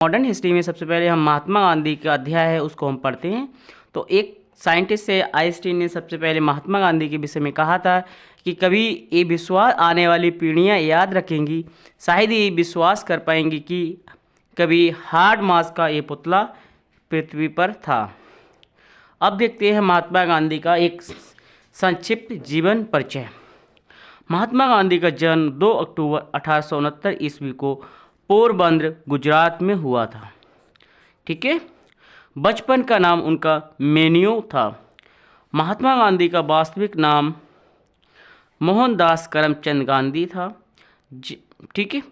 Modern history में सबसे पहले हम महात्मा गांधी का अध्याय है उसको हम पढ़ते हैं। तो एक साइंटिस्ट से आइंस्टीन ने सबसे पहले महात्मा गांधी के विषय में कहा था कि कभी ये विश्वास आने वाली पीढ़ियां याद रखेंगी, शायद ये विश्वास कर पाएंगी कि कभी हार्ड मास का ये पुतला पृथ्वी पर था। अब देखते हैं महात्मा गांधी का एक संक्षिप्त जीवन परिचय। महात्मा गांधी का जन्म 2 अक्टूबर 1869 ईस्वी को पोरबंदर गुजरात में हुआ था। ठीक है। बचपन का नाम उनका मेनियो था। महात्मा गांधी का वास्तविक नाम मोहनदास करमचंद गांधी था। ठीक है।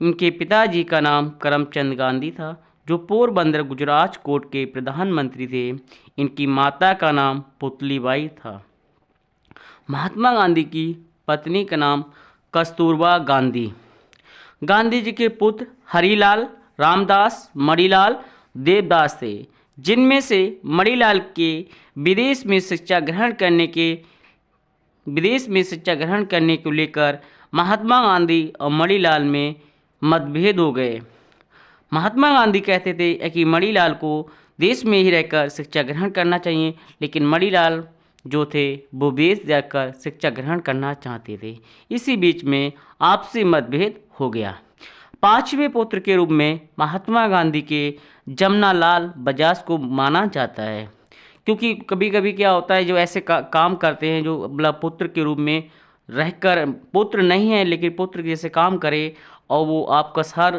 उनके पिताजी का नाम करमचंद गांधी था जो पोरबंदर गुजरात कोट के प्रधानमंत्री थे। इनकी माता का नाम पुतलीबाई था। महात्मा गांधी की पत्नी का नाम कस्तूरबा गांधी। गांधी जी के पुत्र हरिलाल, रामदास, मणिलाल, देवदास थे, जिनमें से मणिलाल के विदेश में शिक्षा ग्रहण करने को लेकर महात्मा गांधी और मणिलाल में मतभेद हो गए। महात्मा गांधी कहते थे कि मणिलाल को देश में ही रहकर शिक्षा ग्रहण करना चाहिए, लेकिन मणिलाल जो थे वो विदेश जाकर शिक्षा ग्रहण करना चाहते थे। इसी बीच में आपसी मतभेद हो गया। 5वें पुत्र के रूप में महात्मा गांधी के जमनालाल बजाज को माना जाता है, क्योंकि कभी कभी क्या होता है जो ऐसे काम करते हैं जो मतलब पुत्र के रूप में रहकर पुत्र नहीं है लेकिन पुत्र जैसे काम करे और वो आपका हर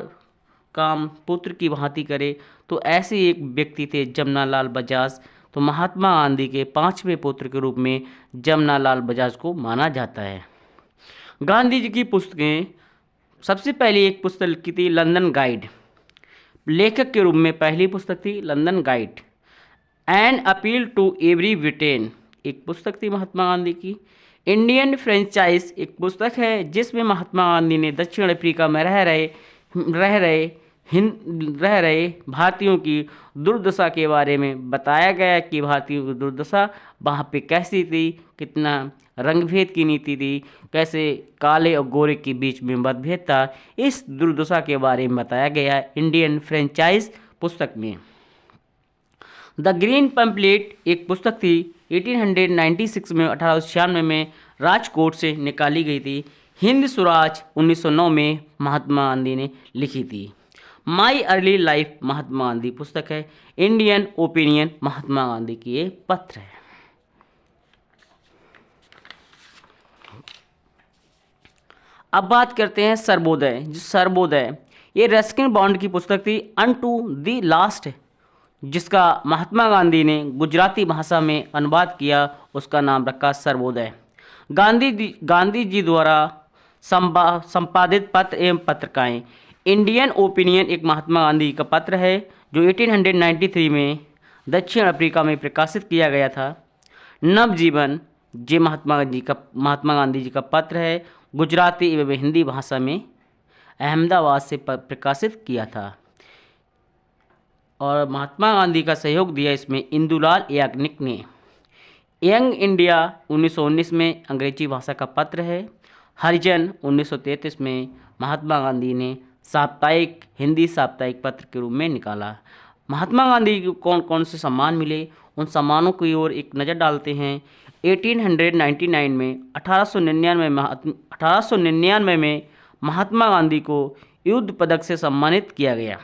काम पुत्र की भांति करे, तो ऐसे एक व्यक्ति थे जमनालाल बजाज। तो महात्मा गांधी के 5वें पुत्र के रूप में जमनालाल बजाज को माना जाता है। गांधी जी की पुस्तकें, सबसे पहली एक पुस्तक लिखी थी लंदन गाइड। लेखक के रूप में पहली पुस्तक थी London guide. An appeal to every Britain एक पुस्तक थी महात्मा गांधी की। इंडियन फ्रेंचाइज एक पुस्तक है जिसमें महात्मा गांधी ने दक्षिण अफ्रीका में रह रहे भारतीयों की दुर्दशा के बारे में बताया गया कि भारतीयों की दुर्दशा वहाँ पे कैसी थी, कितना रंगभेद की नीति थी, कैसे काले और गोरे के बीच में मतभेद था, इस दुर्दशा के बारे में बताया गया इंडियन फ्रेंचाइज पुस्तक में। द ग्रीन पैम्पलेट एक पुस्तक थी 1896 में 1896 में राजकोट से निकाली गई थी। हिंद स्वराज 1909 में महात्मा गांधी ने लिखी थी। My early life Mahatma Gandhi पुस्तक है। इंडियन ओपिनियन महात्मा गांधी की ये पत्र है। अब बात करते हैं सर्वोदय ये रस्किन बॉन्ड की पुस्तक थी अनटू द लास्ट, जिसका महात्मा गांधी ने गुजराती भाषा में अनुवाद किया, उसका नाम रखा सर्वोदय। गांधी जी द्वारा संपादित पत्र एवं पत्रिकाएं। इंडियन ओपिनियन एक महात्मा गांधी का पत्र है जो 1893 में दक्षिण अफ्रीका में प्रकाशित किया गया था। नवजीवन ये महात्मा गांधी जी का पत्र है, गुजराती एवं हिंदी भाषा में अहमदाबाद से प्रकाशित किया था। और महात्मा गांधी का सहयोग दिया इसमें इंदुलाल याग्निक ने। यंग इंडिया 1919 में अंग्रेजी भाषा का पत्र है। हरिजन 1933 में महात्मा गांधी ने हिंदी साप्ताहिक पत्र के रूप में निकाला। महात्मा गांधी को कौन कौन से सम्मान मिले, उन सम्मानों की ओर एक नज़र डालते हैं। 1899 में महात्मा गांधी को युद्ध पदक से सम्मानित किया गया।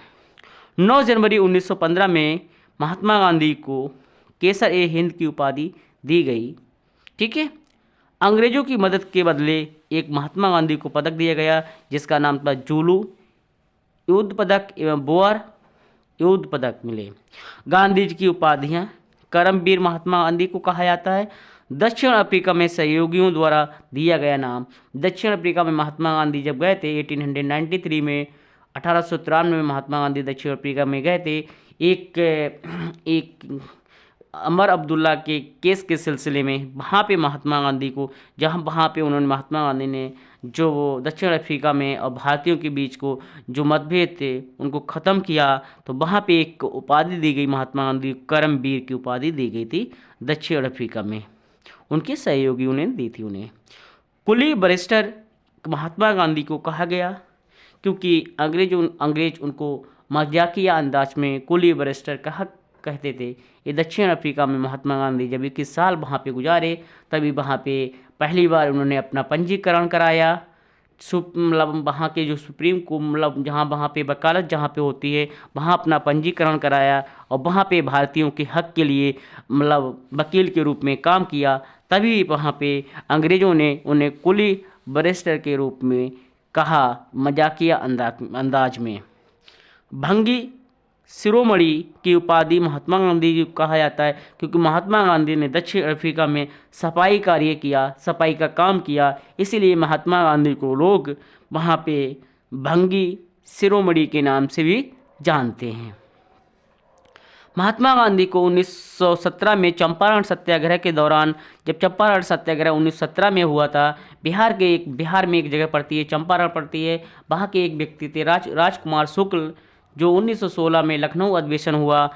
9 जनवरी 1915 में महात्मा गांधी को केसर-ए-हिंद की उपाधि दी गई। ठीक है। अंग्रेजों की मदद के बदले एक महात्मा गांधी को पदक दिया गया जिसका नाम था जुलू युद्ध पदक एवं बोअर युद्ध पदक मिले। गांधी जी की उपाधियां। करमवीर महात्मा गांधी को कहा जाता है। दक्षिण अफ्रीका में सहयोगियों द्वारा दिया गया नाम। दक्षिण अफ्रीका में महात्मा गांधी जब गए थे 1893 में 1893 में महात्मा गांधी दक्षिण अफ्रीका में गए थे एक अमर अब्दुल्ला के केस के सिलसिले में। वहाँ पे महात्मा गांधी को वहाँ पे उन्होंने महात्मा गांधी ने जो दक्षिण अफ्रीका में और भारतीयों के बीच को जो मतभेद थे उनको ख़त्म किया, तो वहाँ पे एक उपाधि दी गई महात्मा गांधी करमवीर की उपाधि दी गई थी दक्षिण अफ्रीका में। उनके सहयोगियों ने दी थी उन्हें। कुली बैरिस्टर महात्मा गांधी को कहा गया क्योंकि अंग्रेज उनको मजाकिया अंदाज में कुली बरिस्टर कहा कहते थे। ये दक्षिण अफ्रीका में महात्मा गांधी जब 21 साल वहाँ पे गुजारे, तभी वहाँ पे पहली बार उन्होंने अपना पंजीकरण कराया। मतलब वहाँ के जो सुप्रीम को मतलब जहाँ वहाँ पे वकालत जहाँ पे होती है वहाँ अपना पंजीकरण कराया और वहाँ पे भारतीयों के हक के लिए मतलब वकील के रूप में काम किया। तभी वहाँ पे अंग्रेज़ों ने उन्हें कुली बरिस्टर के रूप में कहा मजाकिया अंदाज में। भंगी शिरोमणि की उपाधि महात्मा गांधी जी को कहा जाता है क्योंकि महात्मा गांधी ने दक्षिण अफ्रीका में सफाई कार्य किया, सफाई का काम किया, इसीलिए महात्मा गांधी को लोग वहाँ पे भंगी शिरोमणि के नाम से भी जानते हैं। महात्मा गांधी को 1917 में चंपारण सत्याग्रह के दौरान, जब चंपारण सत्याग्रह 1917 में हुआ था, बिहार में एक जगह पड़ती है, चंपारण पड़ती है, वहाँ के एक व्यक्ति थे राजकुमार शुक्ल, जो 1916 में लखनऊ अधिवेशन हुआ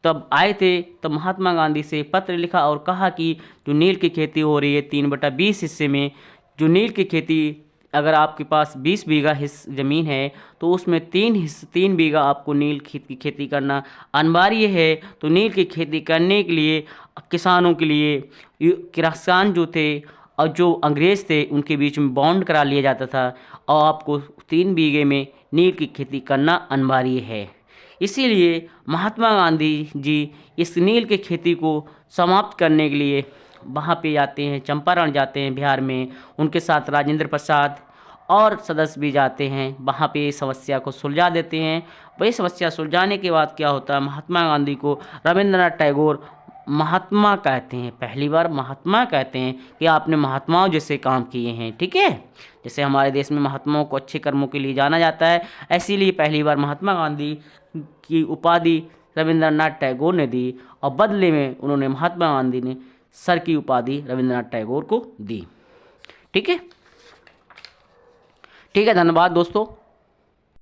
तब आए थे। तब महात्मा गांधी से पत्र लिखा और कहा कि जो नील की खेती हो रही है 3/20 हिस्से में, जो नील की खेती अगर आपके पास 20 बीघा ज़मीन है तो उसमें 3 बीघा आपको नील की खेती करना अनिवार्य है। तो नील की खेती करने के लिए किसानों के लिए किसान जो थे और जो अंग्रेज़ थे उनके बीच में बॉन्ड करा लिया जाता था और आपको 3 बीघे में नील की खेती करना अनिवार्य है। इसीलिए महात्मा गांधी जी इस नील की खेती को समाप्त करने के लिए वहाँ पे जाते हैं, चंपारण जाते हैं बिहार में, उनके साथ राजेंद्र प्रसाद और सदस्य भी जाते हैं, वहाँ पे समस्या को सुलझा देते हैं। वही समस्या सुलझाने के बाद क्या होता है, महात्मा गांधी को रविंद्रनाथ टैगोर महात्मा कहते हैं, पहली बार महात्मा कहते हैं कि आपने महात्माओं जैसे काम किए हैं। ठीक है, जैसे हमारे देश में महात्माओं को अच्छे कर्मों के लिए जाना जाता है, इसीलिए पहली बार महात्मा गांधी की उपाधि रविंद्रनाथ टैगोर ने दी और बदले में उन्होंने महात्मा गांधी ने सर की उपाधि रविंद्रनाथ टैगोर को दी। ठीक है, धन्यवाद दोस्तों।